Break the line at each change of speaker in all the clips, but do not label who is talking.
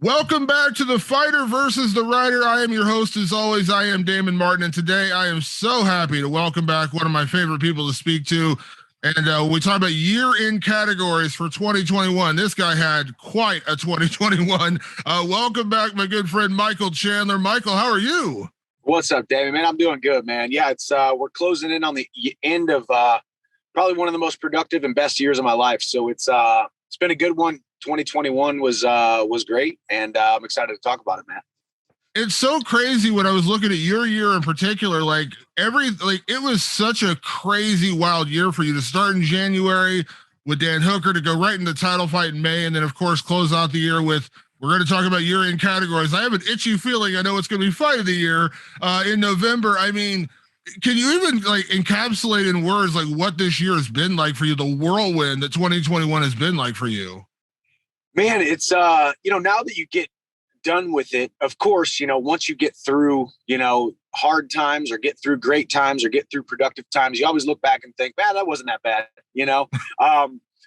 Welcome back to the Fighter versus the Writer. I am your host, as always. I am Damon Martin, and today I am so happy to welcome back one of my favorite people to speak to. And we talk about year-end categories for 2021. This guy had quite a 2021. Welcome back, my good friend Michael Chandler. Michael, how are you?
What's up, David? Man, I'm doing good, man. Yeah, it's we're closing in on the end of probably one of the most productive and best years of my life. So it's been a good one. 2021 was great, and I'm excited to talk about it, man.
It's so crazy when I was looking at your year in particular. It was such a crazy, wild year for you to start in January with Dan Hooker, to go right into the title fight in May, and then of course close out the year with. We're going to talk about year-end categories. I have an itchy feeling I know it's going to be fight of the year in November. I mean, can you even encapsulate in words what this year has been like for you, the whirlwind that 2021 has been like for you?
Man, it's now that you get done with it, of course, once you get through, hard times or get through great times or get through productive times, you always look back and think, man, that wasn't that bad,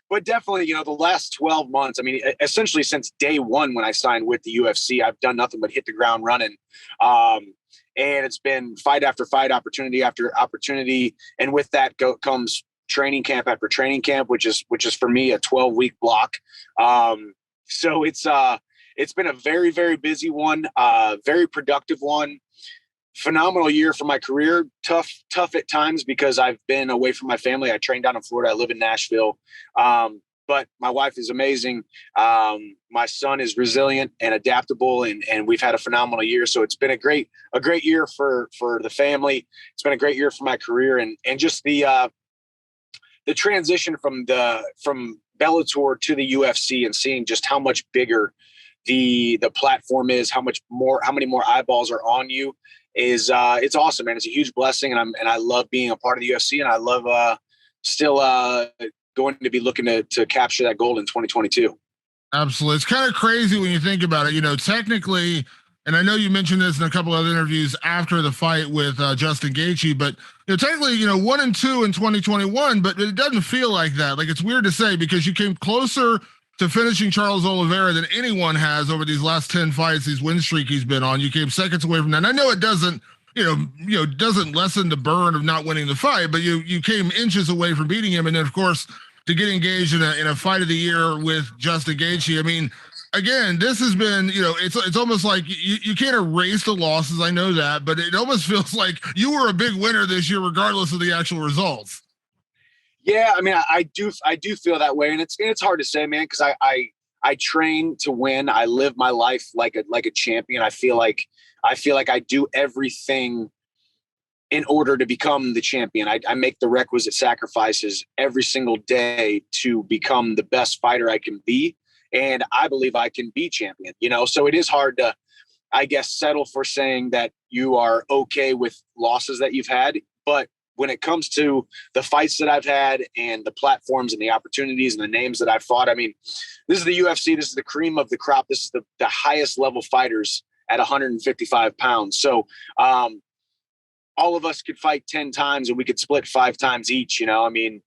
But definitely, the last 12 months, I mean, essentially since day one when I signed with the UFC, I've done nothing but hit the ground running. And it's been fight after fight, opportunity after opportunity. And with that comes training camp after training camp, which is for me a 12-week block. So it's been a very, very busy one, very productive one. Phenomenal year for my career. Tough at times because I've been away from my family. I train down in Florida. I live in Nashville. But my wife is amazing. My son is resilient and adaptable, and we've had a phenomenal year. So it's been a great year for the family. It's been a great year for my career, and just the transition from Bellator to the UFC and seeing just how much bigger the platform is, how many more eyeballs are on you. It's awesome, man. It's a huge blessing, and I love being a part of the UFC, and I love still going to be looking to capture that gold in 2022.
Absolutely, it's kind of crazy when you think about it. Technically, and I know you mentioned this in a couple other interviews after the fight with Justin Gaethje, but technically, 1 and 2 in 2021, but it doesn't feel like that. Like, it's weird to say because you came closer to finishing Charles Oliveira than anyone has over these last 10 fights, these win streak he's been on. You came seconds away from that. And I know it doesn't, doesn't lessen the burn of not winning the fight, but you came inches away from beating him. And then of course, to get engaged in a fight of the year with Justin Gaethje. I mean, again, this has been, it's almost like you can't erase the losses. I know that, but it almost feels like you were a big winner this year, regardless of the actual results.
Yeah, I mean, I do feel that way, and it's hard to say, man, because I train to win. I live my life like a champion. I feel like I do everything in order to become the champion. I make the requisite sacrifices every single day to become the best fighter I can be, and I believe I can be champion. So it is hard to, I guess, settle for saying that you are okay with losses that you've had, but when it comes to the fights that I've had and the platforms and the opportunities and the names that I've fought, I mean, this is the UFC. This is the cream of the crop. This is the highest level fighters at 155 pounds. So all of us could fight 10 times and we could split 5 times each. I mean,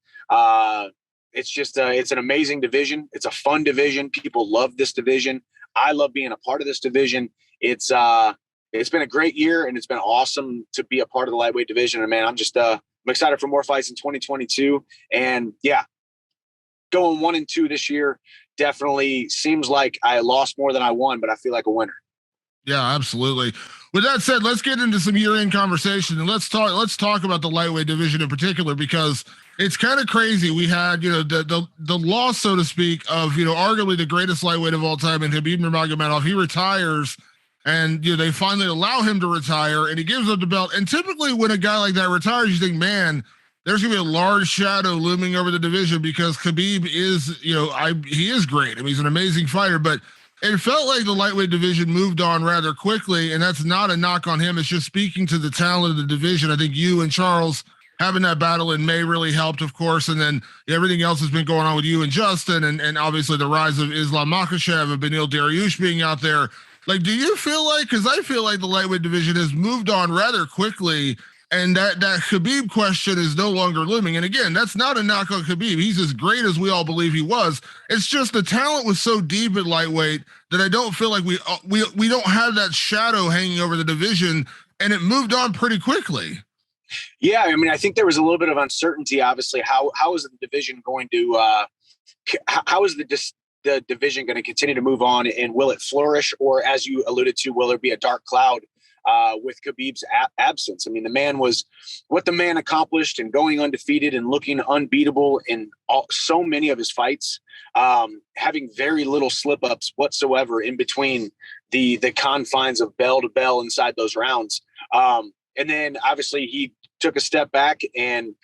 it's just it's an amazing division. It's a fun division. People love this division. I love being a part of this division. It's been a great year, and it's been awesome to be a part of the lightweight division. And man, I'm excited for more fights in 2022. And yeah, going 1 and 2 this year definitely seems like I lost more than I won, but I feel like a winner.
Yeah, absolutely. With that said, let's get into some year-end conversation, and let's talk about the lightweight division in particular, because it's kind of crazy. We had, the loss, so to speak, of, arguably the greatest lightweight of all time in Khabib Nurmagomedov. He retires. And they finally allow him to retire, and he gives up the belt. And typically, when a guy like that retires, you think, man, there's gonna be a large shadow looming over the division because Khabib is, he is great. I mean, he's an amazing fighter, but it felt like the lightweight division moved on rather quickly, and that's not a knock on him. It's just speaking to the talent of the division. I think you and Charles having that battle in May really helped, of course, and then everything else has been going on with you and Justin, and obviously the rise of Islam Makhachev and Beneil Dariush being out there. Like, do you feel like, because I feel like the lightweight division has moved on rather quickly, And that Khabib question is no longer looming. And again, that's not a knock on Khabib. He's as great as we all believe he was. It's just the talent was so deep at lightweight that I don't feel like we don't have that shadow hanging over the division, and it moved on pretty quickly.
Yeah, I mean, I think there was a little bit of uncertainty. Obviously, how is the division going to how is the division going to continue to move on, and will it flourish, or as you alluded to, will there be a dark cloud with Khabib's absence? I mean, what the man accomplished and going undefeated and looking unbeatable in so many of his fights, having very little slip ups whatsoever in between the confines of bell to bell inside those rounds. And then obviously he took a step back, and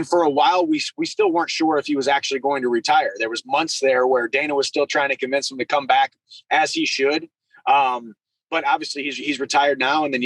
for a while we still weren't sure if he was actually going to retire. There was months there where Dana was still trying to convince him to come back, as he should. But obviously he's retired now. And then,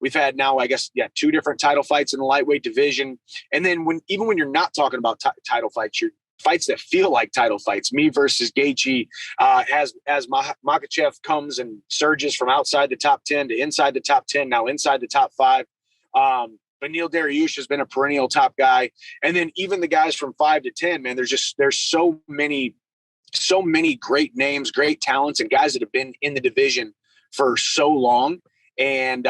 we've had now, I guess, 2 different title fights in the lightweight division. And then when you're not talking about title fights, you're fights that feel like title fights, me versus Gaethje, as Makhachev comes and surges from outside the top 10 to inside the top 10, now inside the top 5. Beneil Dariush has been a perennial top guy. And then even the guys from 5 to 10, man, there's so many great names, great talents, and guys that have been in the division for so long. And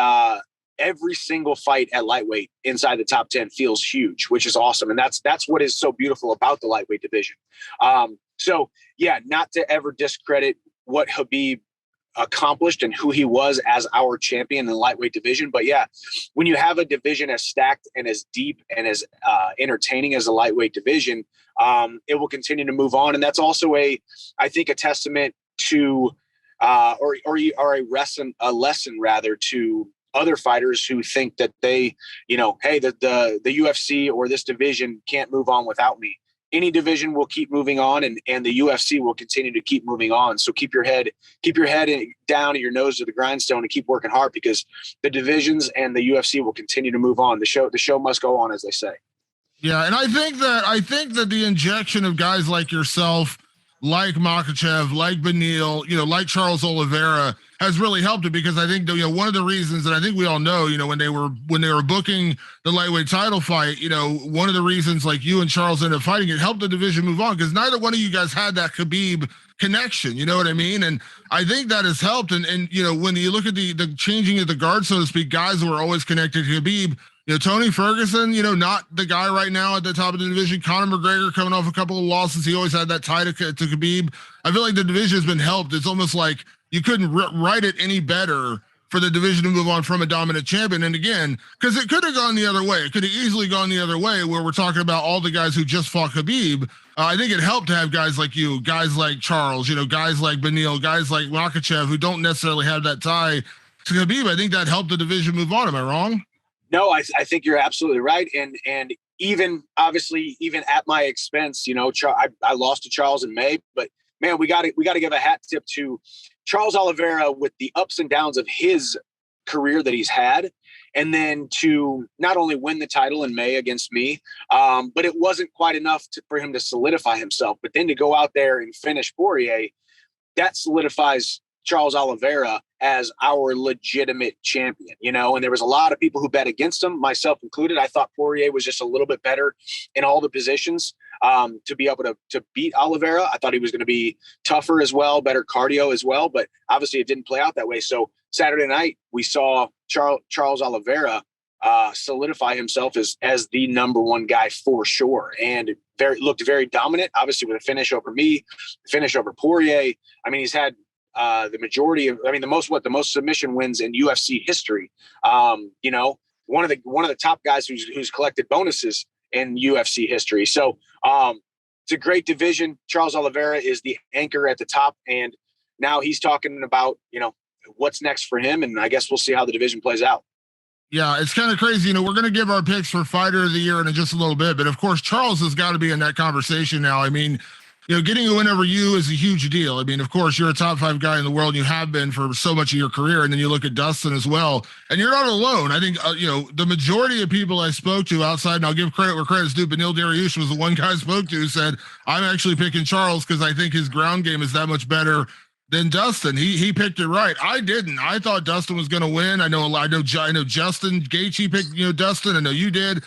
every single fight at lightweight inside the top 10 feels huge, which is awesome. And that's what is so beautiful about the lightweight division. Not to ever discredit what Khabib accomplished and who he was as our champion in the lightweight division. But when you have a division as stacked and as deep and as entertaining as the lightweight division, it will continue to move on. And that's also I think a testament to, or a lesson rather, to other fighters who think that they, hey, the UFC or this division can't move on without me. Any division will keep moving on, and the UFC will continue to keep moving on. So keep your head down and your nose to the grindstone and keep working hard, because the divisions and the UFC will continue to move on. The show must go on, as they say.
Yeah. And I think that the injection of guys like yourself, like Makhachev, like Beneil, like Charles Oliveira has really helped it, because I think one of the reasons that I think we all know, when they were booking the lightweight title fight, one of the reasons like you and Charles ended up fighting, it helped the division move on, because neither one of you guys had that Khabib connection, you know what I mean? And I think that has helped. And when you look at the changing of the guard, so to speak, guys who are always connected to Khabib, Tony Ferguson, not the guy right now at the top of the division. Conor McGregor coming off a couple of losses. He always had that tie to Khabib. I feel like the division has been helped. It's almost like you couldn't write it any better for the division to move on from a dominant champion. And again, because it could have gone the other way. It could have easily gone the other way, where we're talking about all the guys who just fought Khabib. I think it helped to have guys like you, guys like Charles, guys like Beneil, guys like Makhachev, who don't necessarily have that tie to Khabib. I think that helped the division move on. Am I wrong?
No, I think you're absolutely right. And even obviously, even at my expense, I lost to Charles in May, but man, we got to give a hat tip to Charles Oliveira with the ups and downs of his career that he's had. And then to not only win the title in May against me, but it wasn't quite enough for him to solidify himself. But then to go out there and finish Poirier, that solidifies Charles Oliveira as our legitimate champion, and there was a lot of people who bet against him, myself included. I thought Poirier was just a little bit better in all the positions to be able to beat Oliveira. I thought he was going to be tougher as well, better cardio as well, but obviously it didn't play out that way. So Saturday night, we saw Charles Oliveira solidify himself as the number one guy for sure, and looked very dominant, obviously with a finish over me, finish over Poirier. I mean, he's had the majority of, the most submission wins in UFC history. One of the top guys who's collected bonuses in UFC history. So it's a great division. Charles Oliveira is the anchor at the top, and now he's talking about, what's next for him. And I guess we'll see how the division plays out.
Yeah, it's kind of crazy. We're going to give our picks for fighter of the year in just a little bit, but of course, Charles has got to be in that conversation now. I mean, getting a win over you is a huge deal. I mean, of course, you're a top 5 guy in the world. And you have been for so much of your career. And then you look at Dustin as well, and you're not alone. I think, the majority of people I spoke to outside, and I'll give credit where credit's due, Beneil Dariush was the one guy I spoke to who said, I'm actually picking Charles because I think his ground game is that much better Then Dustin, he picked it right. I didn't. I thought Dustin was going to win. I know Justin Gaethje picked Dustin. I know you did.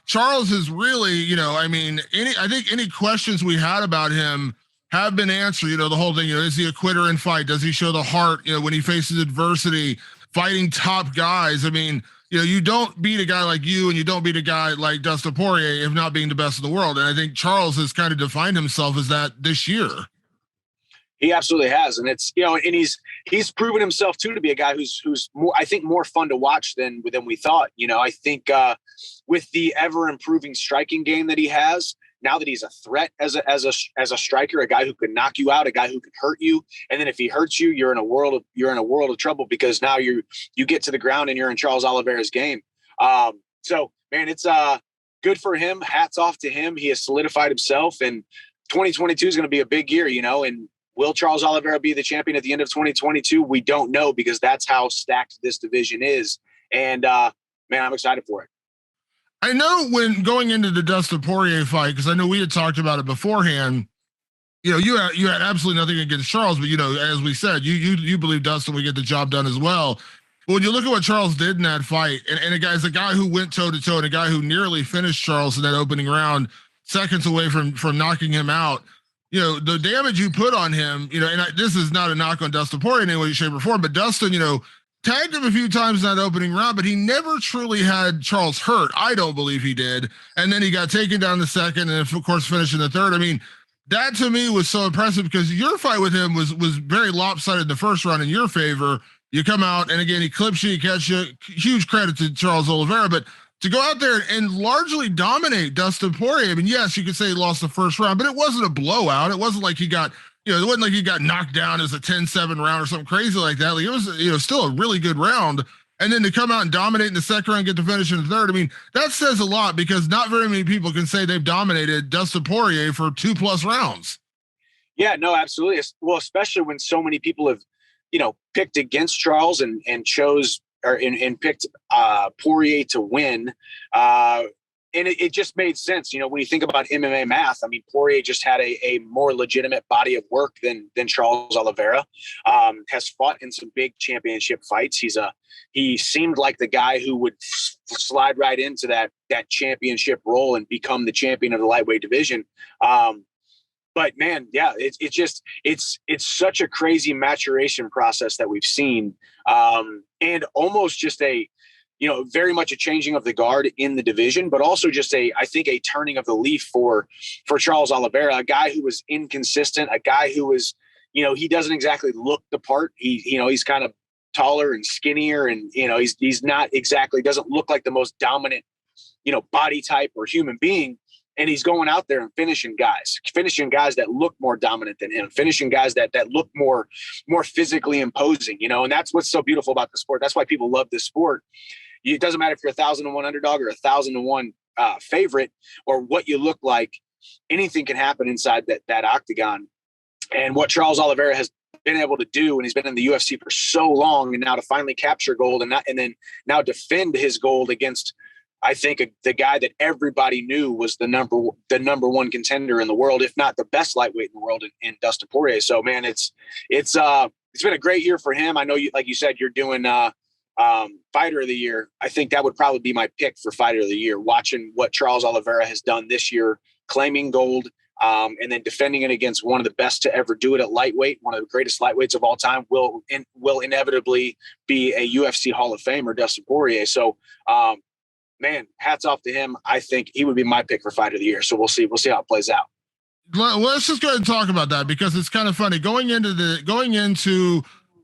Charles is really, I think any questions we had about him have been answered. The whole thing. Is he a quitter in fight? Does he show the heart? When he faces adversity, fighting top guys. I mean, you don't beat a guy like you, and you don't beat a guy like Dustin Poirier if not being the best in the world. And I think Charles has kind of defined himself as that this year.
He absolutely has, and it's and he's proven himself too to be a guy who's more, I think, more fun to watch than we thought. I think with the ever improving striking game that he has now, that he's a threat as a striker, a guy who can knock you out, a guy who can hurt you, and then if he hurts you, you're in a world of trouble, because now you get to the ground and you're in Charles Oliveira's game. So man, it's good for him. Hats off to him. He has solidified himself, and 2022 is going to be a big year. And will Charles Oliveira be the champion at the end of 2022? We don't know, because that's how stacked this division is. And man, I'm excited for it.
I know when going into the Dustin Poirier fight, because I know we had talked about it beforehand. You had absolutely nothing against Charles, but as we said, you believe Dustin would get the job done as well. But when you look at what Charles did in that fight, and a guy who went toe to toe, and a guy who nearly finished Charles in that opening round, seconds away from knocking him out. The damage you put on him, this is not a knock on Dustin Poirier in any way, shape, or form, but Dustin, tagged him a few times in that opening round, but he never truly had Charles hurt. I don't believe he did. And then he got taken down the second, and of course finished in the third. I mean, that to me was so impressive, because your fight with him was very lopsided in the first round in your favor. You come out, and again, he clips you, he catches you. Huge credit to Charles Oliveira, but to go out there and largely dominate Dustin Poirier. I mean, yes, you could say he lost the first round, but it wasn't a blowout. It wasn't like he got, it wasn't like he got knocked down as a 10-7 round or something crazy like that. Like, it was, still a really good round. And then to come out and dominate in the second round, get the finish in the third. I mean, that says a lot, because not very many people can say they've dominated Dustin Poirier for 2+ rounds.
Yeah, no, absolutely. Well, especially when so many people have, picked against Charles and chose and picked Poirier to win. And it just made sense. When you think about MMA math, I mean, Poirier just had a more legitimate body of work than Charles Oliveira. Has fought in some big championship fights. He seemed like the guy who would slide right into that championship role and become the champion of the lightweight division. But man, yeah, it's such a crazy maturation process that we've seen, and almost just very much a changing of the guard in the division, but also just I think a turning of the leaf for Charles Oliveira, a guy who was inconsistent, a guy who was, he doesn't exactly look the part. He's kind of taller and skinnier, and he's not exactly, doesn't look like the most dominant, body type or human being. And he's going out there and finishing guys that look more dominant than him, finishing guys that look more physically imposing, and that's what's so beautiful about the sport. That's why people love this sport. It doesn't matter if you're 1,000-to-1 underdog or 1,000-to-1 favorite, or what you look like. Anything can happen inside that octagon. And what Charles Oliveira has been able to do, and he's been in the UFC for so long, and now to finally capture gold and then now defend his gold against, I think, the guy that everybody knew was the number one contender in the world, if not the best lightweight in the world, in Dustin Poirier. So man, it's been a great year for him. I know you, like you said, you're doing Fighter of the Year. I think that would probably be my pick for Fighter of the Year. Watching what Charles Oliveira has done this year, claiming gold, and then defending it against one of the best to ever do it at lightweight, one of the greatest lightweights of all time, will inevitably be a UFC Hall of Famer, Dustin Poirier. So, man, hats off to him. I think he would be my pick for Fighter of the Year. So we'll see how it plays out.
Let's just go ahead and talk about that, because it's kind of funny going into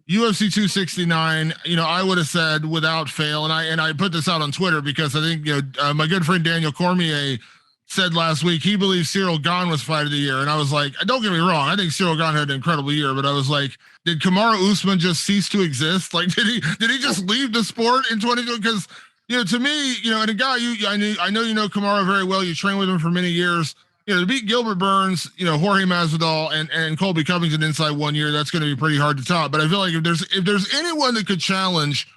UFC 269. I would have said without fail, and I put this out on Twitter because I think my good friend Daniel Cormier said last week he believes Cyril Gane was Fight of the Year, and I was like, don't get me wrong, I think Cyril Gane had an incredible year, but I was like, did Kamaru Usman just cease to exist? Like, did he just leave the sport in 2020? Because to me, and a guy I know Kamaru very well. You trained with him for many years. To beat Gilbert Burns, Jorge Masvidal and Colby Covington inside 1 year, that's going to be pretty hard to top. But I feel like if there's anyone that could challenge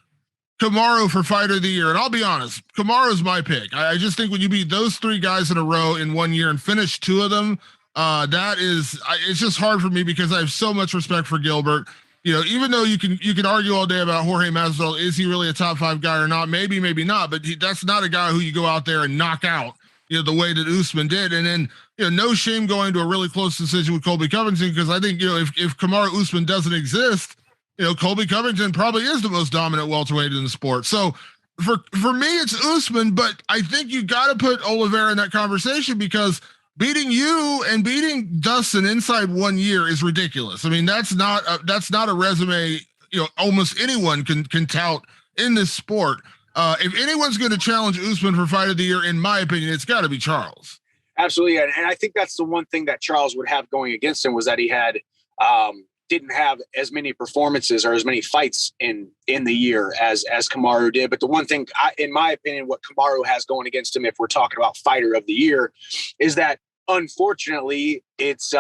Kamaru for Fighter of the Year, and I'll be honest, Kamaru's my pick. I just think when you beat those three guys in a row in 1 year and finish two of them, It's just hard for me because I have so much respect for Gilbert. Even though you can argue all day about Jorge Masvidal, is he really a top 5 guy or not? Maybe, maybe not, but that's not a guy who you go out there and knock out, the way that Usman did. And then, no shame going to a really close decision with Colby Covington, because I think, if Kamaru Usman doesn't exist, Colby Covington probably is the most dominant welterweight in the sport. So for me, it's Usman, but I think you got to put Oliveira in that conversation, because beating you and beating Dustin inside 1 year is ridiculous. I mean, that's not a resume, almost anyone can tout in this sport. If anyone's going to challenge Usman for fight of the year, in my opinion, it's got to be Charles.
Absolutely. And I think that's the one thing that Charles would have going against him, was that he had, didn't have as many performances or as many fights in the year as Kamaru did. But the one thing, in my opinion, what Kamaru has going against him, if we're talking about fighter of the year, is that unfortunately it's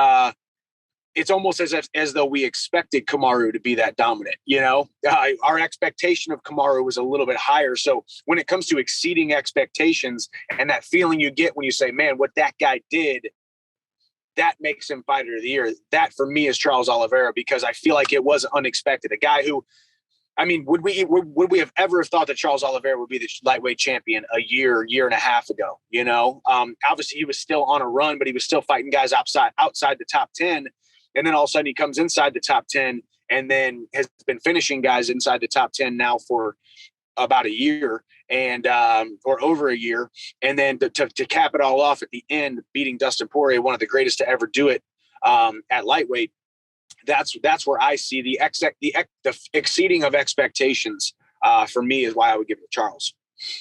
almost as though we expected Kamaru to be that dominant. Our expectation of Kamaru was a little bit higher. So when it comes to exceeding expectations, and that feeling you get when you say, man, what that guy did, that makes him fighter of the year. That for me is Charles Oliveira, because I feel like it was unexpected. A guy who, I mean, would we have ever thought that Charles Oliveira would be the lightweight champion a year and a half ago? Obviously he was still on a run, but he was still fighting guys outside the top 10. And then all of a sudden he comes inside the top 10, and then has been finishing guys inside the top 10 now for about a year, and or over a year. And then to cap it all off at the end, beating Dustin Poirier, one of the greatest to ever do it at lightweight. That's where I see the exceeding of expectations for me, is why I would give it to Charles.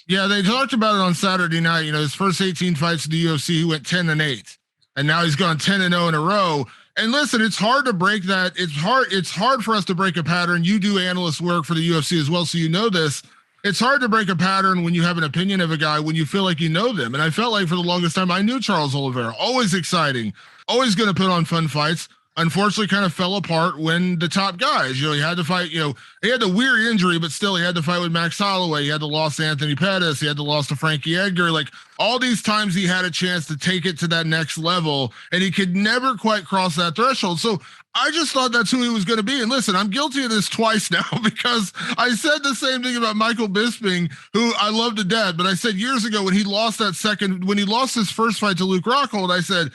Yeah, they talked about it on Saturday night. His first 18 fights in the UFC, he went 10-8, and now he's gone 10-0 in a row. And listen, it's hard to break that. It's hard for us to break a pattern. You do analyst work for the UFC as well, so you know this. It's hard to break a pattern when you have an opinion of a guy, when you feel like you know them. And I felt like for the longest time I knew Charles Oliveira. Always exciting, always going to put on fun fights. Unfortunately, kind of fell apart when the top guys, he had to fight, he had the weird injury, but still he had to fight with Max Holloway. He had to loss to Anthony Pettis. He had to loss to Frankie Edgar. Like, all these times he had a chance to take it to that next level, and he could never quite cross that threshold. So I just thought that's who he was going to be. And listen, I'm guilty of this twice now, because I said the same thing about Michael Bisping, who I love to death. But I said years ago, when he lost his first fight to Luke Rockhold, I said,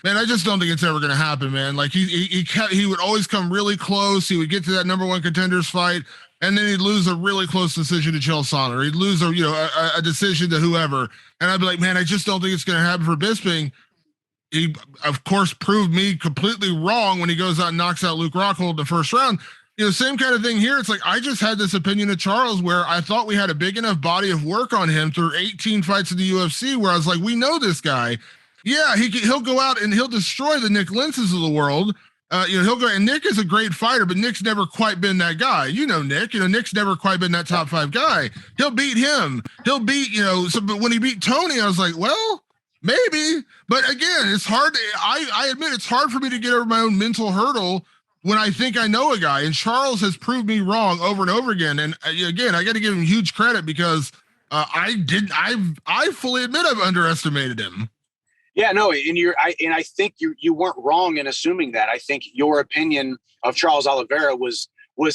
man, I just don't think it's ever going to happen, man. Like, he would always come really close. He would get to that number one contenders fight, and then he'd lose a really close decision to Chael Sonnen. He'd lose a decision to whoever. And I'd be like, man, I just don't think it's going to happen for Bisping. He, of course, proved me completely wrong when he goes out and knocks out Luke Rockhold in the first round. Same kind of thing here. It's like, I just had this opinion of Charles, where I thought we had a big enough body of work on him through 18 fights in the UFC, where I was like, we know this guy. Yeah, he'll go out and he'll destroy the Nick Lentzes of the world. He'll go, and Nick is a great fighter, but Nick's never quite been that guy. Nick. Nick's never quite been that top 5 guy. He'll beat him. He'll beat, but when he beat Tony, I was like, well, maybe. But again, it's hard. I admit it's hard for me to get over my own mental hurdle when I think I know a guy. And Charles has proved me wrong over and over again. And again, I got to give him huge credit, because I fully admit I've underestimated him.
Yeah, no, and I think you weren't wrong in assuming that. I think your opinion of Charles Oliveira was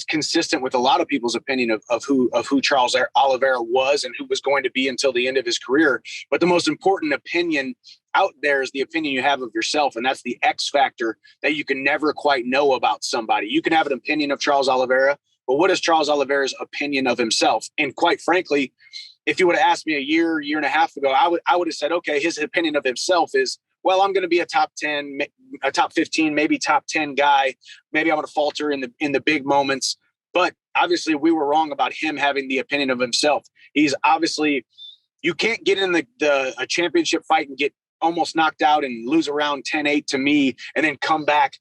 consistent with a lot of people's opinion of who Charles Oliveira was and who was going to be until the end of his career. But the most important opinion out there is the opinion you have of yourself, and that's the X factor that you can never quite know about somebody. You can have an opinion of Charles Oliveira, but what is Charles Oliveira's opinion of himself? And quite frankly, if you would have asked me a year and a half ago, I would have said, okay, his opinion of himself is, well, I'm going to be a top 10, a top 15, maybe top 10 guy. Maybe I'm going to falter in the big moments. But obviously we were wrong about him having the opinion of himself. He's obviously, you can't get in a championship fight and get almost knocked out and lose around 10-8 to me, and then come back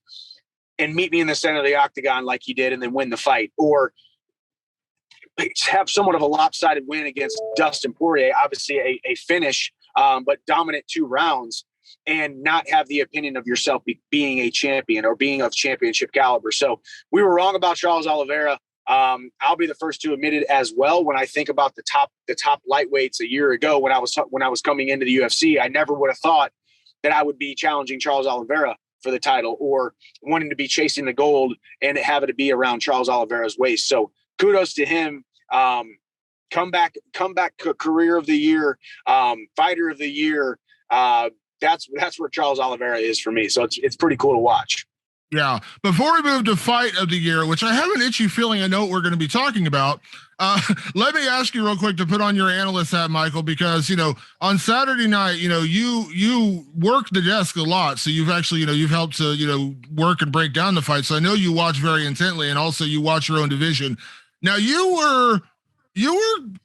and meet me in the center of the octagon like he did and then win the fight, or have somewhat of a lopsided win against Dustin Poirier, obviously a finish, but dominant 2 rounds, and not have the opinion of yourself being a champion or being of championship caliber. So we were wrong about Charles Oliveira. I'll be the first to admit it as well. When I think about the top lightweights a year ago, when I was coming into the UFC, I never would have thought that I would be challenging Charles Oliveira for the title or wanting to be chasing the gold and have it be around Charles Oliveira's waist. So kudos to him. Comeback career of the year, fighter of the year. That's where Charles Oliveira is for me. So it's pretty cool to watch.
Yeah. Before we move to fight of the year, which I have an itchy feeling I know what we're going to be talking about, let me ask you real quick to put on your analyst hat, Michael, because, on Saturday night, you work the desk a lot. So you've actually, you've helped to, work and break down the fight. So I know you watch very intently, and also you watch your own division. Now you were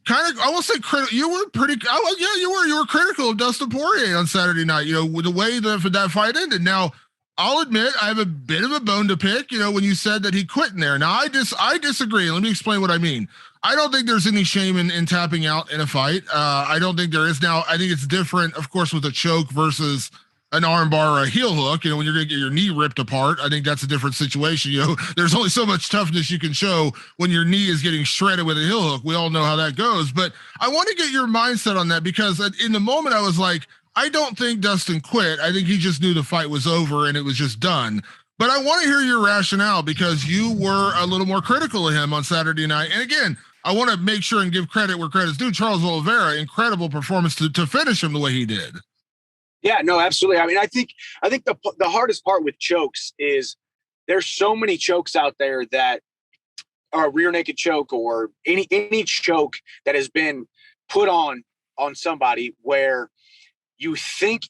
kind of, I won't say critical. You were pretty, you were critical of Dustin Poirier on Saturday night, with the way that fight ended. Now, I'll admit I have a bit of a bone to pick, when you said that he quit in there. Now I disagree. Let me explain what I mean. I don't think there's any shame in tapping out in a fight. I don't think there is. Now, I think it's different, of course, with a choke versus an arm bar or a heel hook. When you're going to get your knee ripped apart, I think that's a different situation. There's only so much toughness you can show when your knee is getting shredded with a heel hook. We all know how that goes. But I want to get your mindset on that, because in the moment I was like, I don't think Dustin quit. I think he just knew the fight was over and it was just done. But I want to hear your rationale, because you were a little more critical of him on Saturday night. And again, I want to make sure and give credit where credit's due. Charles Oliveira, incredible performance to finish him the way he did.
Yeah, no, absolutely. I mean, I think the hardest part with chokes is there's so many chokes out there that are a rear naked choke or any choke that has been put on somebody where you think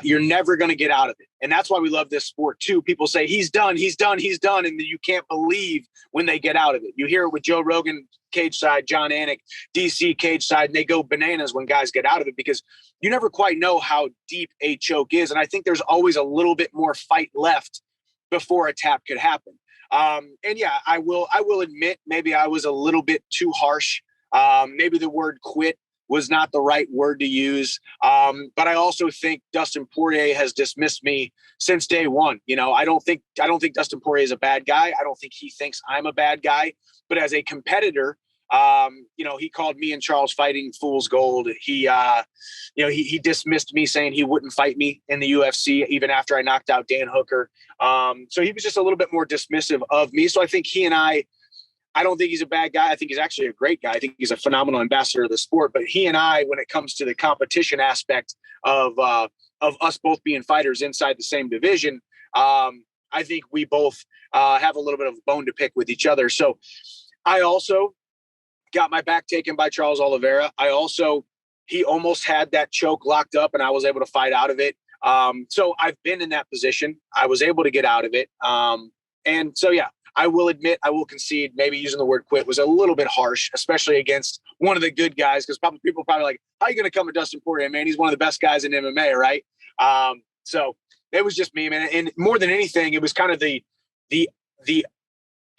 you're never going to get out of it. And that's why we love this sport too. People say he's done. And you can't believe when they get out of it. You hear it with Joe Rogan cage side, John Anik, DC cage side, and they go bananas when guys get out of it, because you never quite know how deep a choke is. And I think there's always a little bit more fight left before a tap could happen. And yeah, I will admit, maybe I was a little bit too harsh. Maybe the word quit was not the right word to use. But I also think Dustin Poirier has dismissed me since day one. I don't think Dustin Poirier is a bad guy. I don't think he thinks I'm a bad guy. But as a competitor, he called me and Charles fighting fool's gold. He dismissed me, saying he wouldn't fight me in the UFC even after I knocked out Dan Hooker. So he was just a little bit more dismissive of me. So I think he and I don't think he's a bad guy. I think he's actually a great guy. I think he's a phenomenal ambassador of the sport. But he and I, when it comes to the competition aspect of us both being fighters inside the same division, I think we both have a little bit of a bone to pick with each other. So I also got my back taken by Charles Oliveira. He almost had that choke locked up and I was able to fight out of it. So I've been in that position. I was able to get out of it. And so, yeah, I will admit, I will concede, maybe using the word quit was a little bit harsh, especially against one of the good guys, because people probably like, how are you going to come at Dustin Poirier, man? He's one of the best guys in MMA, right? So it was just me, man. And more than anything, it was kind of the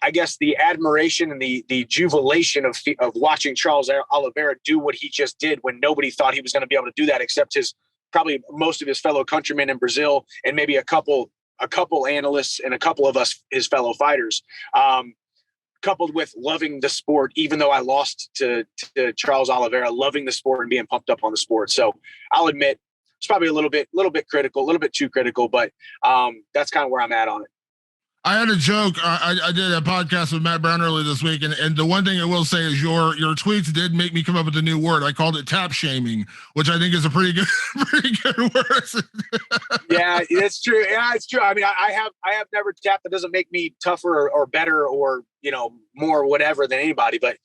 I guess the admiration and the jubilation of watching Charles Oliveira do what he just did when nobody thought he was going to be able to do that, except probably most of his fellow countrymen in Brazil and maybe a couple analysts and a couple of us, his fellow fighters, coupled with loving the sport, even though I lost to Charles Oliveira, loving the sport and being pumped up on the sport. So I'll admit it's probably a little bit critical, a little bit too critical, but that's kind of where I'm at on it.
I had a joke. I did a podcast with Matt Brown earlier this week, and the one thing I will say is your tweets did make me come up with a new word. I called it tap shaming, which I think is a pretty good word.
Yeah, it's true. Yeah, it's true. I mean, I have never tapped. That doesn't make me tougher or better or more whatever than anybody. But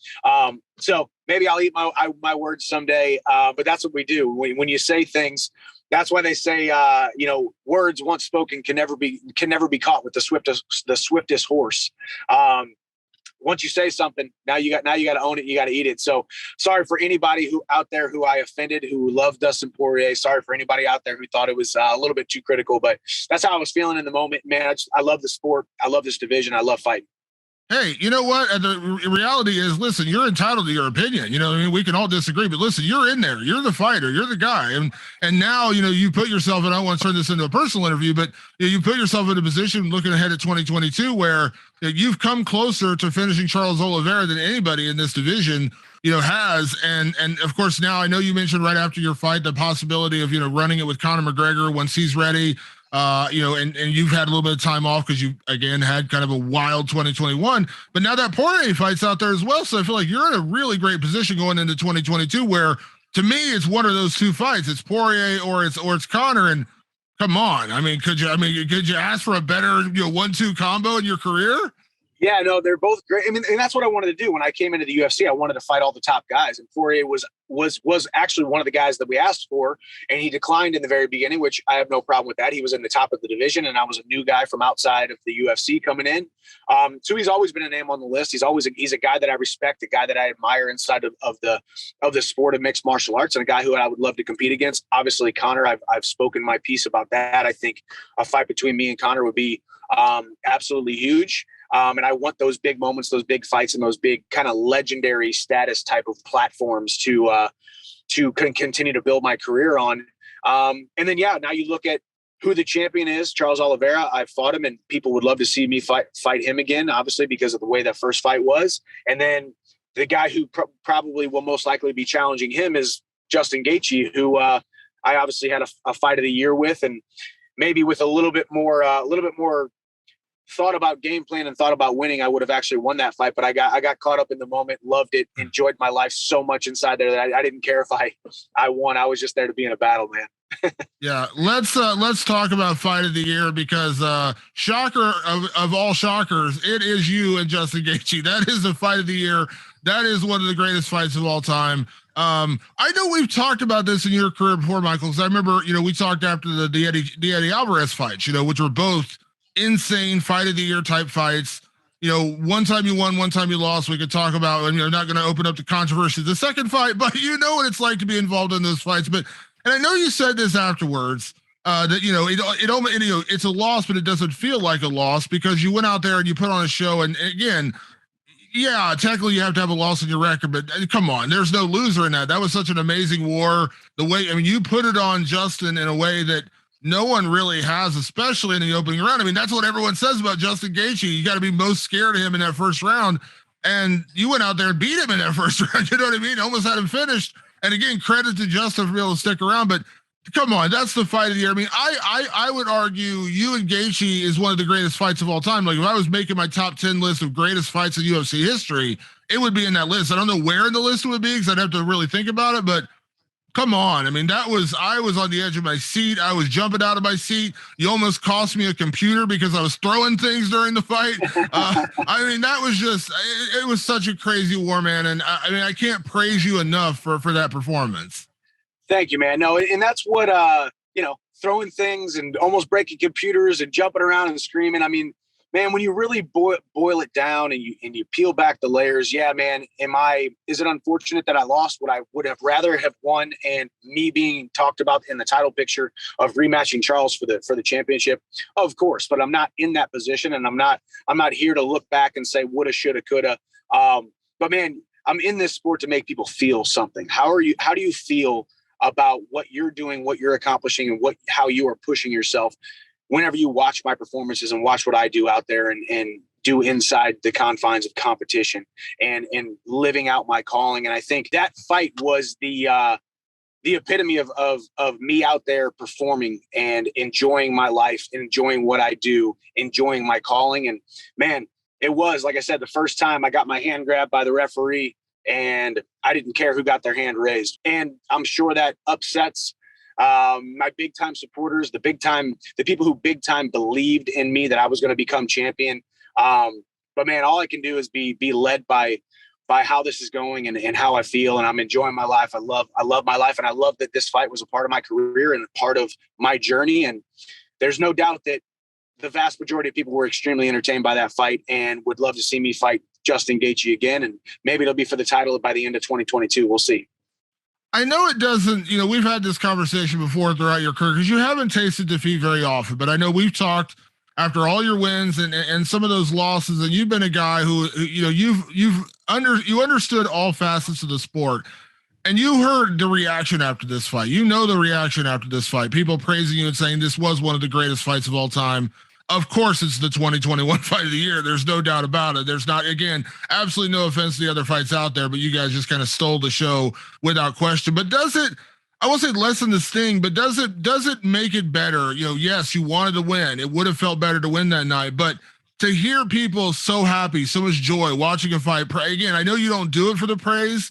so maybe I'll eat my words someday. But that's what we do when you say things. That's why they say, words once spoken can never be caught with the swiftest horse. Once you say something, now you got to own it. You got to eat it. So sorry for anybody out there who I offended, who loved Dustin Poirier. Sorry for anybody out there who thought it was a little bit too critical, but that's how I was feeling in the moment, man. I love the sport. I love this division. I love fighting.
Hey, you know what? The reality is, listen, you're entitled to your opinion. You know, I mean, we can all disagree, but listen, you're in there. You're the fighter. You're the guy. And now, you know, you put yourself, and I don't want to turn this into a personal interview, but you put yourself in a position looking ahead at 2022 where you've come closer to finishing Charles Oliveira than anybody in this division, you know, has. And of course, now I know you mentioned right after your fight the possibility of, you know, running it with Conor McGregor once he's ready. You know, and you've had a little bit of time off because you again had kind of a wild 2021, but now that Poirier fight's out there as well. So I feel like you're in a really great position going into 2022 where to me it's one of those two fights. It's Poirier or it's Conor. And come on, could you ask for a better, you know, 1-2 combo in your career?
Yeah, no, they're both great. I mean, and that's what I wanted to do when I came into the UFC. I wanted to fight all the top guys, and Poirier was actually one of the guys that we asked for, and he declined in the very beginning, which I have no problem with that. He was in the top of the division, and I was a new guy from outside of the UFC coming in. So he's always been a name on the list. He's a guy that I respect, a guy that I admire inside of the sport of mixed martial arts, and a guy who I would love to compete against. Obviously, Conor, I've spoken my piece about that. I think a fight between me and Conor would be absolutely huge. And I want those big moments, those big fights, and those big kind of legendary status type of platforms to continue to build my career on. And then, yeah, now you look at who the champion is, Charles Oliveira. I fought him, and people would love to see me fight him again, obviously, because of the way that first fight was. And then the guy who probably will most likely be challenging him is Justin Gaethje, who I obviously had a fight of the year with, and maybe with a little bit more thought about game plan and thought about winning, I would have actually won that fight. But I got caught up in the moment, loved it, enjoyed my life so much inside there that I didn't care if I won. I was just there to be in a battle, man.
Yeah, let's talk about fight of the year because shocker of all shockers, it is you and Justin Gaethje. That is the fight of the year. That is one of the greatest fights of all time. I know we've talked about this in your career before, Michael, because I remember, you know, we talked after the Eddie Alvarez fights, you know, which were both insane fight of the year type fights. You know, one time you won, one time you lost. We could talk about, and you're not going to open up the controversy the second fight, but you know what it's like to be involved in those fights. But, and I know you said this afterwards, that, you know, it's a loss, but it doesn't feel like a loss because you went out there and you put on a show. And again, yeah, technically you have to have a loss in your record, but come on, there's no loser in that. That was such an amazing war. The way, I mean, you put it on Justin in a way that no one really has, especially in the opening round. I mean, that's what everyone says about Justin Gaethje. You got to be most scared of him in that first round. And you went out there and beat him in that first round. You know what I mean? Almost had him finished. And again, credit to Justin for being able to stick around. But come on, that's the fight of the year. I mean, I would argue you and Gaethje is one of the greatest fights of all time. Like if I was making my top 10 list of greatest fights in UFC history, it would be in that list. I don't know where in the list it would be because I'd have to really think about it, but come on. I mean, I was on the edge of my seat. I was jumping out of my seat. You almost cost me a computer because I was throwing things during the fight. I mean, that was just, it was such a crazy war, man. And I mean, I can't praise you enough for that performance.
Thank you, man. No, and that's what, you know, throwing things and almost breaking computers and jumping around and screaming. I mean, man, when you really boil it down and you peel back the layers, yeah, man, is it unfortunate that I lost what I would have rather have won and me being talked about in the title picture of rematching Charles for the championship? Of course, but I'm not in that position and I'm not here to look back and say woulda, shoulda, coulda. But man, I'm in this sport to make people feel something. How do you feel about what you're doing, what you're accomplishing, and how you are pushing yourself whenever you watch my performances and watch what I do out there and do inside the confines of competition and living out my calling? And I think that fight was the epitome of me out there performing and enjoying my life, enjoying what I do, enjoying my calling. And man, it was, like I said, the first time I got my hand grabbed by the referee and I didn't care who got their hand raised. And I'm sure that upsets my big time supporters, the people who big time believed in me that I was going to become champion. But man, all I can do is be led by how this is going and how I feel. And I'm enjoying my life. I love my life. And I love that this fight was a part of my career and a part of my journey. And there's no doubt that the vast majority of people were extremely entertained by that fight and would love to see me fight Justin Gaethje again. And maybe it'll be for the title by the end of 2022. We'll see.
I know it doesn't, you know, we've had this conversation before throughout your career because you haven't tasted defeat very often, but I know we've talked after all your wins and some of those losses, and you've been a guy who you know, you understood all facets of the sport. And you heard the reaction after this fight. You know the reaction after this fight. People praising you and saying this was one of the greatest fights of all time. Of course, it's the 2021 fight of the year. There's no doubt about it. There's not, again, absolutely no offense to the other fights out there, but you guys just kind of stole the show without question. But does it, I won't say lessen the sting, but does it make it better? You know, yes, you wanted to win. It would have felt better to win that night, but to hear people so happy, so much joy watching a fight. Again, I know you don't do it for the praise,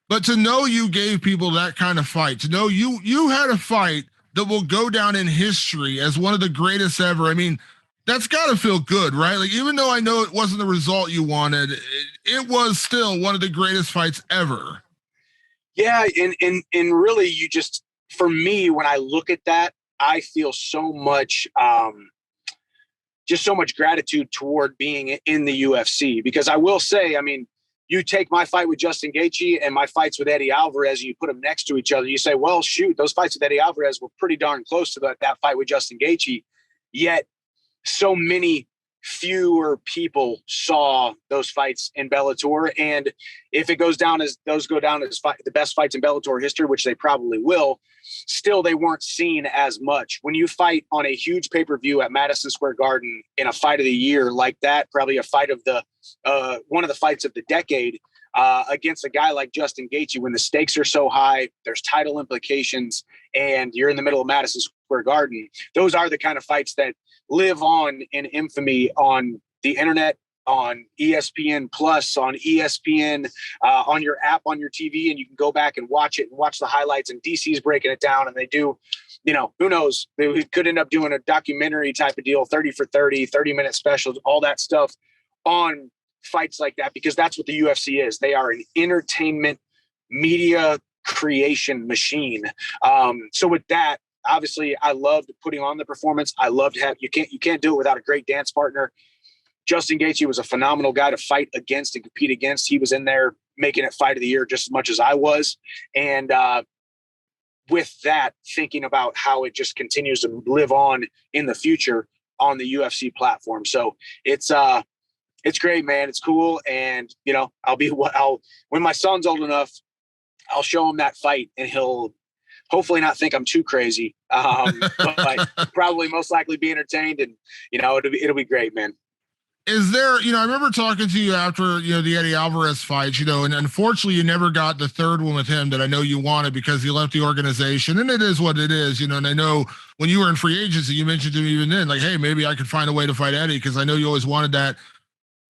but to know you gave people that kind of fight, to know you had a fight that will go down in history as one of the greatest ever. I mean, that's got to feel good, right? Like, even though I know it wasn't the result you wanted, it was still one of the greatest fights ever.
Yeah, and really, you just, for me, when I look at that, I feel so much, just so much gratitude toward being in the UFC. Because I will say, I mean, you take my fight with Justin Gaethje and my fights with Eddie Alvarez, and you put them next to each other. You say, well, shoot, those fights with Eddie Alvarez were pretty darn close to that fight with Justin Gaethje. Yet, so many fewer people saw those fights in Bellator. And if it goes down as those go down as the best fights in Bellator history, which they probably will, still they weren't seen as much. When you fight on a huge pay-per-view at Madison Square Garden in a fight of the year like that, probably a fight of the one of the fights of the decade, against a guy like Justin Gaethje, when the stakes are so high, there's title implications, and you're in the middle of Madison Square Garden, those are the kind of fights that live on in infamy on the internet, on ESPN Plus, on ESPN, on your app, on your TV, and you can go back and watch it and watch the highlights, and DC's breaking it down, and they do, you know, who knows, they could end up doing a documentary type of deal, 30 for 30-minute specials, all that stuff on fights like that, because that's what the UFC is. They are an entertainment media creation machine. So with that, obviously, I loved putting on the performance. I loved you can't do it without a great dance partner. Justin Gaethje was a phenomenal guy to fight against and compete against. He was in there making it fight of the year just as much as I was. And with that, thinking about how it just continues to live on in the future on the UFC platform. So it's great, man. It's cool. And, you know, when my son's old enough, I'll show him that fight, and he'll hopefully not think I'm too crazy, but probably most likely be entertained, and, you know, it'll be great, man.
Is there, you know, I remember talking to you after, you know, the Eddie Alvarez fight, you know, and unfortunately you never got the third one with him that I know you wanted, because he left the organization, and it is what it is, you know. And I know when you were in free agency, you mentioned to me even then, like, hey, maybe I could find a way to fight Eddie, because I know you always wanted that.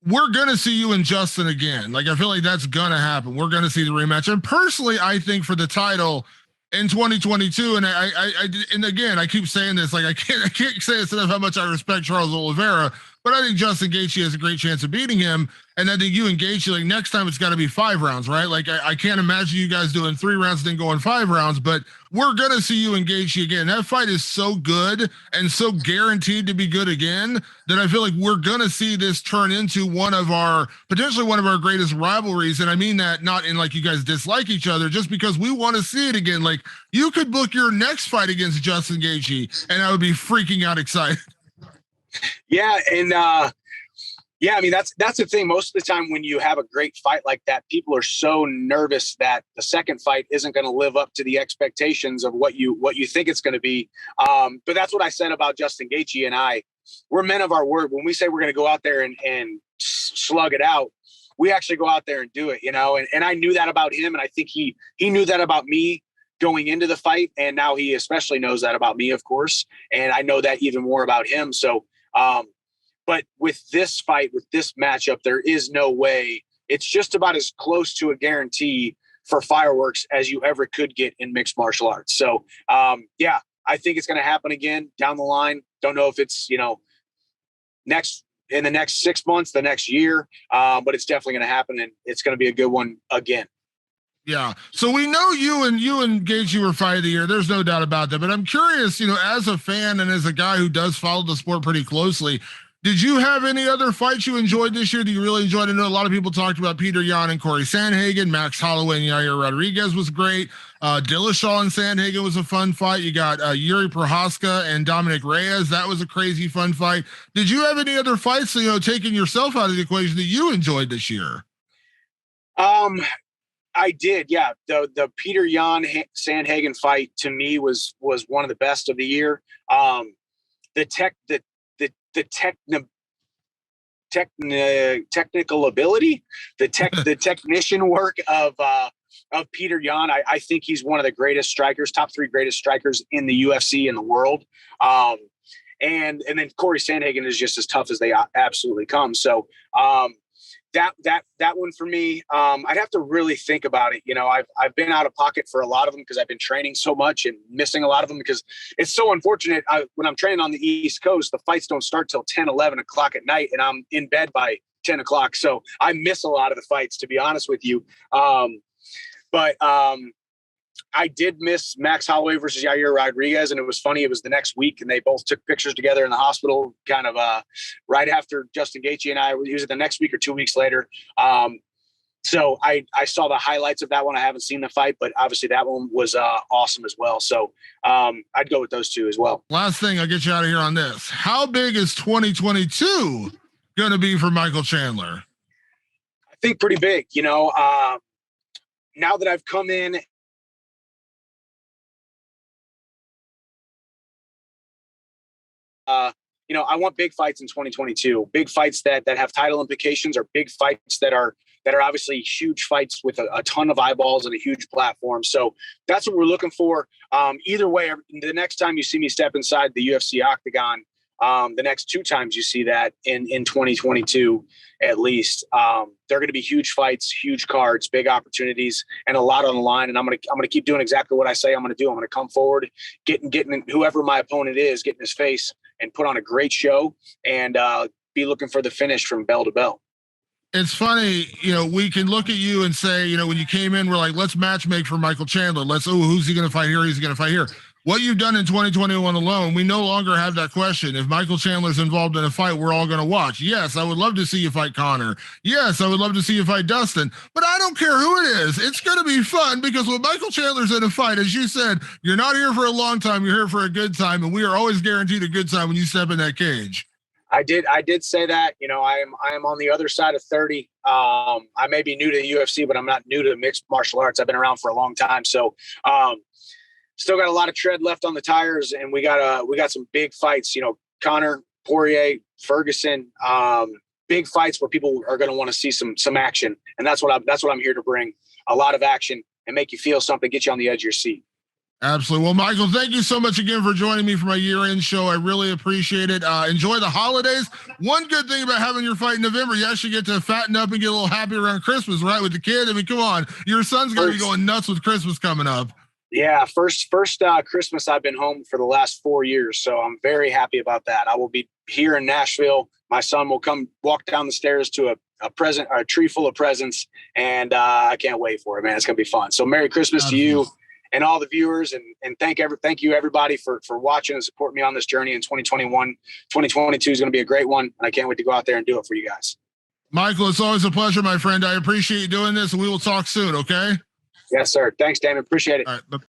We're going to see you and Justin again. Like, I feel like that's going to happen. We're going to see the rematch. And personally, I think for the title in 2022, and and again, I keep saying this, like, I can't say this enough how much I respect Charles Oliveira, but I think Justin Gaethje has a great chance of beating him. And I think you and Gaethje, like, next time it's got to be 5 rounds, right? Like, I can't imagine you guys doing 3 rounds and then going 5 rounds, but we're going to see you and Gaethje again. That fight is so good and so guaranteed to be good again that I feel like we're going to see this turn into potentially one of our greatest rivalries. And I mean that not in like you guys dislike each other, just because we want to see it again. Like, you could book your next fight against Justin Gaethje, and I would be freaking out excited.
Yeah. And, yeah, I mean, that's the thing. Most of the time when you have a great fight like that, people are so nervous that the second fight isn't going to live up to the expectations of what you think it's going to be. But that's what I said about Justin Gaethje and I. We're men of our word. When we say we're going to go out there and slug it out, we actually go out there and do it, you know. And I knew that about him, and I think he knew that about me going into the fight, and now he especially knows that about me, of course. And I know that even more about him. So, but with this fight, with this matchup, there is no way. It's just about as close to a guarantee for fireworks as you ever could get in mixed martial arts. So, yeah, I think it's going to happen again down the line. Don't know if it's, you know, in the next 6 months, the next year, but it's definitely going to happen, and it's going to be a good one again.
Yeah. So we know you and Gaethje were fight of the year. There's no doubt about that. But I'm curious, you know, as a fan and as a guy who does follow the sport pretty closely, Did you have any other fights you enjoyed this year that you really enjoyed? I know a lot of people talked about Peter Yan and Corey Sandhagen. Max Holloway and Yair Rodriguez was great. Dillashaw and Sandhagen was a fun fight. You got Yuri Prohaska and Dominic Reyes. That was a crazy fun fight. Did you have any other fights, taking yourself out of the equation that you enjoyed this year?
I did, yeah. The Peter Yan Sandhagen fight to me was one of the best of the year. Technical ability, the technician work of Peter Yan. I think he's one of the greatest strikers, top 3 greatest strikers in the UFC in the world. And then Corey Sandhagen is just as tough as they absolutely come. So that one for me, I'd have to really think about it. I've been out of pocket for a lot of them because I've been training so much and missing a lot of them because it's so unfortunate. When I'm training on the East Coast, the fights don't start till 10, 11 o'clock at night, and I'm in bed by 10 o'clock. So I miss a lot of the fights, to be honest with you. But I did miss Max Holloway versus Yair Rodriguez, and it was funny. It was the next week, and they both took pictures together in the hospital, kind of right after Justin Gaethje and I. Was it the next week or 2 weeks later? So I saw the highlights of that one. I haven't seen the fight, but obviously that one was awesome as well. So I'd go with those 2 as well.
Last thing, I'll get you out of here on this. How big is 2022 going to be for Michael Chandler?
I think pretty big. Now that I've come in, I want big fights in 2022, big fights that have title implications, or big fights that are obviously huge fights with a ton of eyeballs and a huge platform. So that's what we're looking for. Either way, the next time you see me step inside the UFC octagon, the next 2 times you see that in 2022, at least, they're going to be huge fights, huge cards, big opportunities, and a lot on the line. And I'm going to keep doing exactly what I say I'm going to do. I'm going to come forward, getting whoever my opponent is, get in his face and put on a great show, and be looking for the finish from bell to bell.
It's funny, we can look at you and say, when you came in, we're like, let's match make for Michael Chandler. Who's he going to fight here? He's going to fight here. What you've done in 2021 alone, we no longer have that question. If Michael Chandler's involved in a fight, we're all going to watch. Yes, I would love to see you fight Connor. Yes, I would love to see you fight Dustin. But I don't care who it is. It's going to be fun because when Michael Chandler's in a fight, as you said, you're not here for a long time. You're here for a good time, and we are always guaranteed a good time when you step in that cage.
I did say that. I am on the other side of 30. I may be new to the UFC, but I'm not new to mixed martial arts. I've been around for a long time. So, still got a lot of tread left on the tires, and we got some big fights. Connor, Poirier, Ferguson, big fights where people are going to want to see some action, and that's what I'm here to bring. A lot of action and make you feel something, get you on the edge of your seat.
Absolutely. Well, Michael, thank you so much again for joining me for my year-end show. I really appreciate it. Enjoy the holidays. One good thing about having your fight in November, you actually get to fatten up and get a little happy around Christmas, right, with the kid? I mean, come on. Your son's going to be going nuts with Christmas coming up.
Yeah, first Christmas I've been home for the last 4 years, so I'm very happy about that. I will be here in Nashville. My son will come walk down the stairs to a tree full of presents, and I can't wait for it, man. It's going to be fun. So Merry Christmas to you and all the viewers, and thank you everybody for watching and supporting me on this journey in 2021. 2022 is going to be a great one, and I can't wait to go out there and do it for you guys.
Michael, it's always a pleasure, my friend. I appreciate you doing this, and we will talk soon, okay?
Yes, sir. Thanks, Damon. Appreciate it.
All right.